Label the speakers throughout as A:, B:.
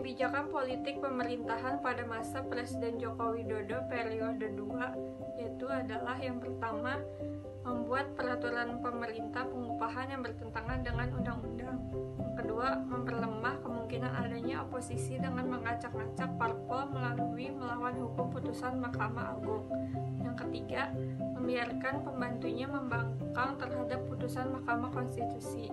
A: kebijakan politik pemerintahan pada masa Presiden Joko Widodo periode 2 yaitu adalah yang pertama, membuat peraturan pemerintah pengupahan yang bertentangan dengan undang-undang. Yang kedua, memperlemah kemungkinan adanya oposisi dengan mengacak-acak parpol melalui melawan hukum putusan Mahkamah Agung. Yang ketiga, membiarkan pembantunya membangkang terhadap putusan Mahkamah Konstitusi.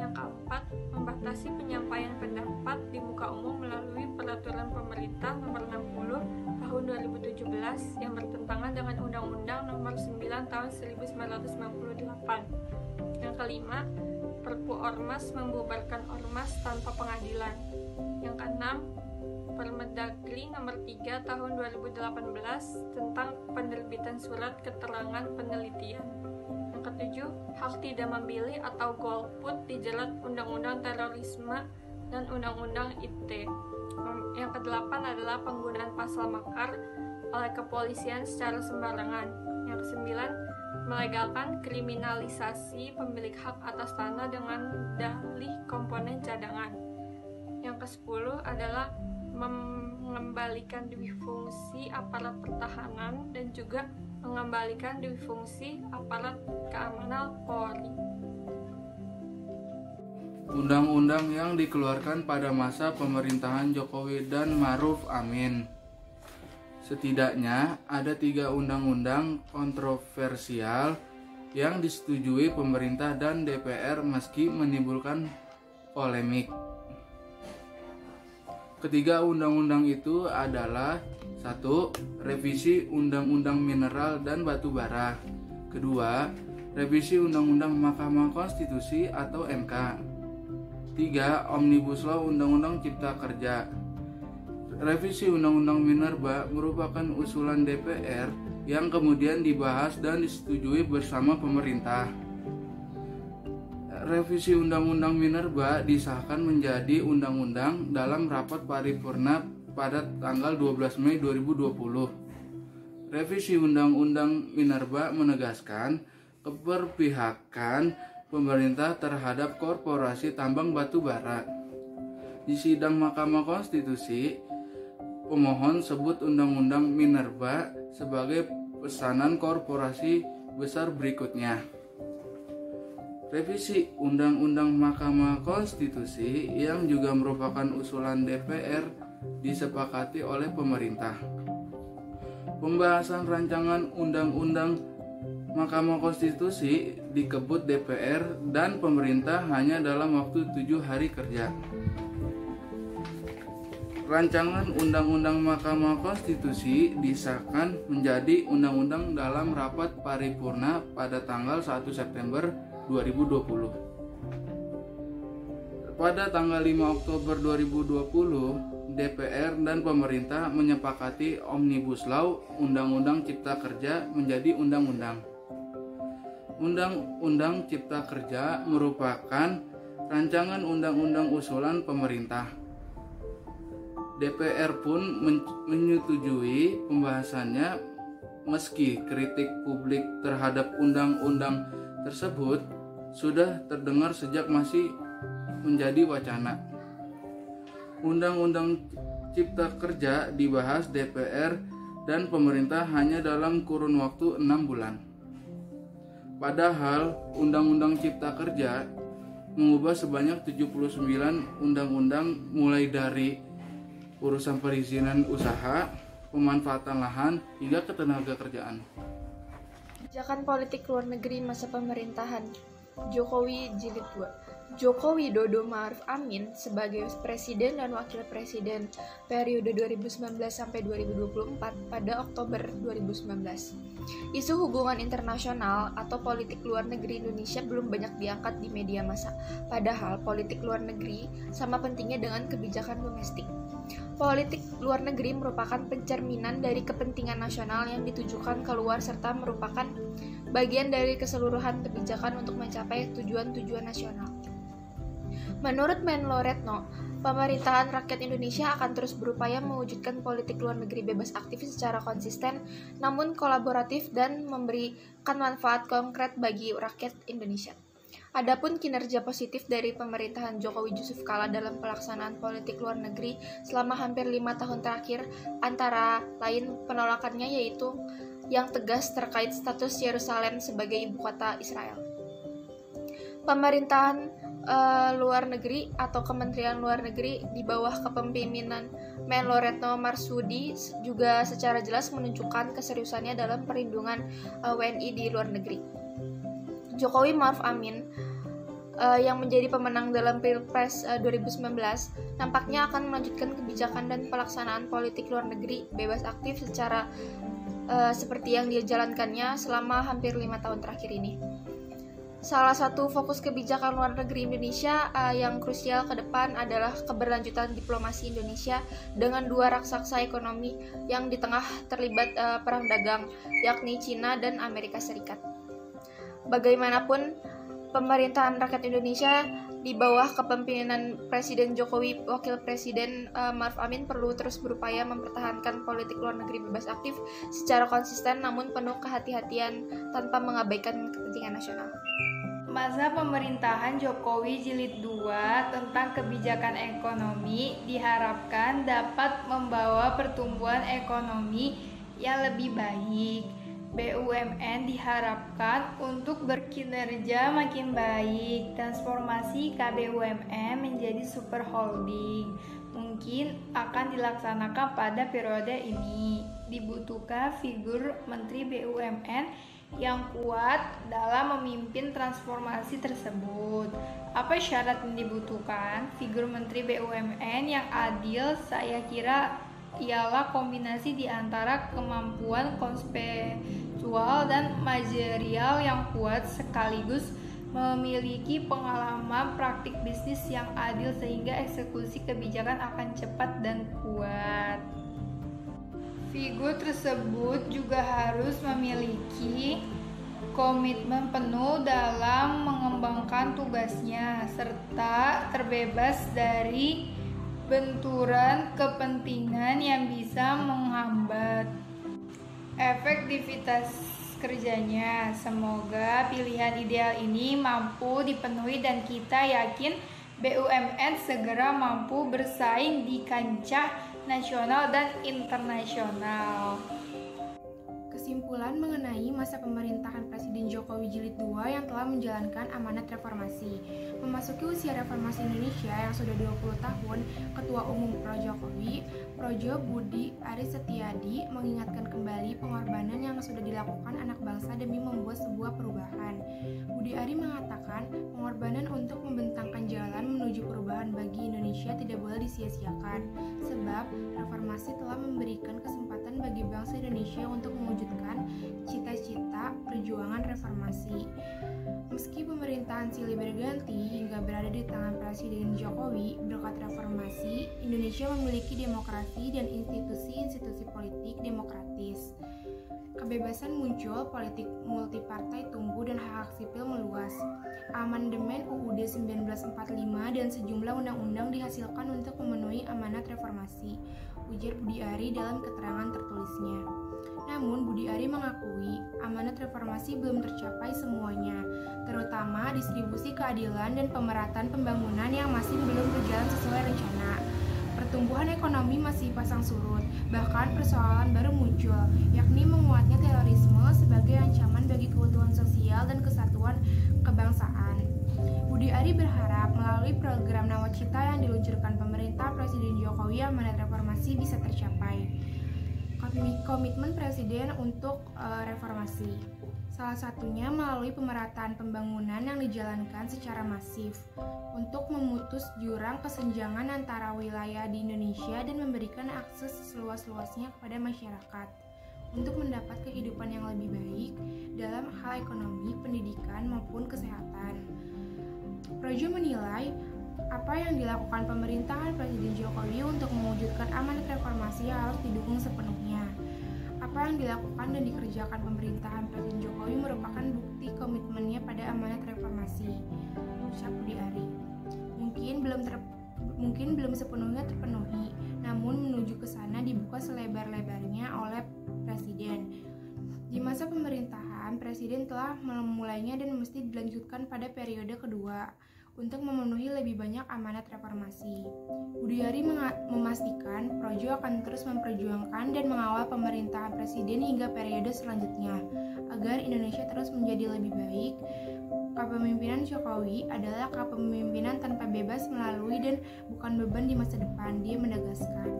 A: Yang keempat, membatasi penyampaian pendapat di muka umum melalui peraturan pemerintah nomor 60 tahun 2017 yang bertentangan dengan Undang-Undang nomor 9 tahun 1998. Yang kelima, Perpu Ormas membubarkan ormas tanpa pengadilan. Yang keenam, Permendagri nomor 3 tahun 2018 tentang penerbitan surat keterangan penelitian. Yang ketujuh, hak tidak memilih atau golput dijerat Undang-Undang Terorisme dan Undang-Undang ITE. Yang kedelapan adalah penggunaan pasal makar oleh kepolisian secara sembarangan. Yang kesembilan, melegalkan kriminalisasi pemilik hak atas tanah dengan dalih komponen cadangan. Yang ke-10 adalah mengembalikan difungsi aparat pertahanan dan juga mengembalikan difungsi aparat keamanan Polri.
B: Undang-undang yang dikeluarkan pada masa pemerintahan Jokowi dan Ma'ruf Amin. Setidaknya ada 3 undang-undang kontroversial yang disetujui pemerintah dan DPR meski menimbulkan polemik. Ketiga undang-undang itu adalah 1. Revisi Undang-Undang Mineral dan Batubara. Kedua, Revisi Undang-Undang Mahkamah Konstitusi atau MK. 3. Omnibus Law Undang-Undang Cipta Kerja. Revisi Undang-Undang Minerba merupakan usulan DPR yang kemudian dibahas dan disetujui bersama pemerintah. Revisi Undang-Undang Minerba disahkan menjadi undang-undang dalam rapat paripurna pada tanggal 12 Mei 2020. Revisi Undang-Undang Minerba menegaskan keberpihakan pemerintah terhadap korporasi tambang batu bara. Di sidang Mahkamah Konstitusi, pemohon sebut Undang-Undang Minerba sebagai pesanan korporasi besar berikutnya. Revisi Undang-Undang Mahkamah Konstitusi yang juga merupakan usulan DPR disepakati oleh pemerintah. Pembahasan rancangan Undang-Undang Mahkamah Konstitusi dikebut DPR dan pemerintah hanya dalam waktu 7 hari kerja. Rancangan Undang-Undang Mahkamah Konstitusi disahkan menjadi undang-undang dalam rapat paripurna pada tanggal 1 September 2020. Pada tanggal 5 Oktober 2020, DPR dan pemerintah menyepakati Omnibus Law Undang-Undang Cipta Kerja menjadi undang-undang. Undang-Undang Cipta Kerja merupakan rancangan undang-undang usulan pemerintah. DPR pun menyetujui pembahasannya meski kritik publik terhadap undang-undang tersebut sudah terdengar sejak masih menjadi wacana. Undang-Undang Cipta Kerja dibahas DPR dan pemerintah hanya dalam kurun waktu 6 bulan. Padahal Undang-Undang Cipta Kerja mengubah sebanyak 79 undang-undang mulai dari urusan perizinan usaha, pemanfaatan lahan, hingga ketenaga kerjaan.
C: Kebijakan politik luar negeri masa pemerintahan Jokowi Jilid 2. Joko Widodo Ma'ruf Amin sebagai Presiden dan Wakil Presiden periode 2019 sampai 2024 pada Oktober 2019. Isu hubungan internasional atau politik luar negeri Indonesia belum banyak diangkat di media massa, padahal politik luar negeri sama pentingnya dengan kebijakan domestik. Politik luar negeri merupakan pencerminan dari kepentingan nasional yang ditujukan keluar serta merupakan bagian dari keseluruhan kebijakan untuk mencapai tujuan-tujuan nasional. Menurut Menlo Retno, pemerintahan rakyat Indonesia akan terus berupaya mewujudkan politik luar negeri bebas aktif secara konsisten, namun kolaboratif dan memberikan manfaat konkret bagi rakyat Indonesia. Adapun kinerja positif dari pemerintahan Jokowi Yusuf Kala dalam pelaksanaan politik luar negeri selama hampir 5 tahun terakhir, antara lain penolakannya yaitu yang tegas terkait status Yerusalem sebagai ibu kota Israel. Pemerintahan luar negeri atau Kementerian Luar Negeri di bawah kepemimpinan Menlo Retno Marsudi juga secara jelas menunjukkan keseriusannya dalam perlindungan WNI di luar negeri. Jokowi Ma'ruf Amin yang menjadi pemenang dalam Pilpres 2019 nampaknya akan melanjutkan kebijakan dan pelaksanaan politik luar negeri bebas aktif secara seperti yang dia jalankannya selama hampir 5 tahun terakhir ini. Salah satu fokus kebijakan luar negeri Indonesia yang krusial ke depan adalah keberlanjutan diplomasi Indonesia dengan dua raksasa ekonomi yang di tengah terlibat perang dagang, yakni Cina dan Amerika Serikat. Bagaimanapun, pemerintahan rakyat Indonesia di bawah kepemimpinan Presiden Jokowi, Wakil Presiden Ma'ruf Amin perlu terus berupaya mempertahankan politik luar negeri bebas aktif secara konsisten namun penuh kehati-hatian tanpa mengabaikan kepentingan nasional.
D: Masa pemerintahan Jokowi Jilid 2 tentang kebijakan ekonomi diharapkan dapat membawa pertumbuhan ekonomi yang lebih baik. BUMN diharapkan untuk berkinerja makin baik. Transformasi KBUMN menjadi super holding mungkin akan dilaksanakan pada periode ini. Dibutuhkan figur Menteri BUMN yang kuat dalam memimpin transformasi tersebut. Apa syarat yang dibutuhkan? Figur Menteri BUMN yang adil saya kira ialah kombinasi di antara kemampuan konseptual dan manajerial yang kuat sekaligus memiliki pengalaman praktik bisnis yang adil sehingga eksekusi kebijakan akan cepat dan kuat. Figur tersebut juga harus memiliki komitmen penuh dalam mengembangkan tugasnya serta terbebas dari benturan kepentingan yang bisa menghambat efektivitas kerjanya. Semoga pilihan ideal ini mampu dipenuhi dan kita yakin BUMN segera mampu bersaing di kancah nasional dan internasional.
E: Kesimpulan mengenai masa pemerintahan Presiden Jokowi Jilid 2 yang telah menjalankan amanat reformasi. Memasuki usia reformasi Indonesia yang sudah 20 tahun, Ketua Umum Pro Jokowi, Projo Budi Aris Setiadi mengingatkan kembali pengorbanan yang sudah dilakukan anak bangsa demi membuat sebuah perubahan. Budi Ari mengatakan, pengorbanan untuk membentangkan jalan menuju perubahan bagi Indonesia tidak boleh disia-siakan, sebab reformasi telah memberikan kesempatan bagi bangsa Indonesia untuk mewujudkan cita-cita perjuangan reformasi. Meski pemerintahan silih berganti hingga berada di tangan Presiden Jokowi, berkat reformasi, Indonesia memiliki demokrasi dan institusi-institusi politik demokratis. Kebebasan muncul, politik multipartai tumbuh, dan hak sipil meluas. Amandemen UUD 1945 dan sejumlah undang-undang dihasilkan untuk memenuhi amanat reformasi, ujar Budi Ari dalam keterangan tertulisnya. Namun, Budi Ari mengakui amanat reformasi belum tercapai semuanya, terutama distribusi keadilan dan pemerataan pembangunan yang masih belum berjalan sesuai rencana. Pertumbuhan ekonomi masih pasang surut, bahkan persoalan baru muncul, yakni menguatnya terorisme sebagai ancaman bagi keutuhan sosial dan kesatuan kebangsaan. Budi Ari berharap melalui program Nawacita yang diluncurkan pemerintah Presiden Jokowi, amanat reformasi bisa tercapai. Komitmen Presiden untuk reformasi salah satunya melalui pemerataan pembangunan yang dijalankan secara masif untuk memutus jurang kesenjangan antara wilayah di Indonesia dan memberikan akses seluas-luasnya kepada masyarakat untuk mendapat kehidupan yang lebih baik dalam hal ekonomi, pendidikan, maupun kesehatan. Projo menilai apa yang dilakukan pemerintahan Presiden Jokowi untuk mewujudkan amanat reformasi harus didukung sepenuhnya. Apa yang dilakukan dan dikerjakan pemerintahan Presiden Jokowi merupakan bukti komitmennya pada amanat reformasi, ucap Budi Ari. Mungkin belum sepenuhnya terpenuhi, namun menuju ke sana dibuka selebar-lebarnya oleh Presiden. Di masa pemerintahan pemerintahan, Presiden telah memulainya dan mesti dilanjutkan pada periode kedua untuk memenuhi lebih banyak amanat reformasi. Budiari memastikan Projo akan terus memperjuangkan dan mengawal pemerintahan Presiden hingga periode selanjutnya, agar Indonesia terus menjadi lebih baik. Kepemimpinan Jokowi adalah kepemimpinan tanpa bebas melalui dan bukan beban di masa depan, dia menegaskan.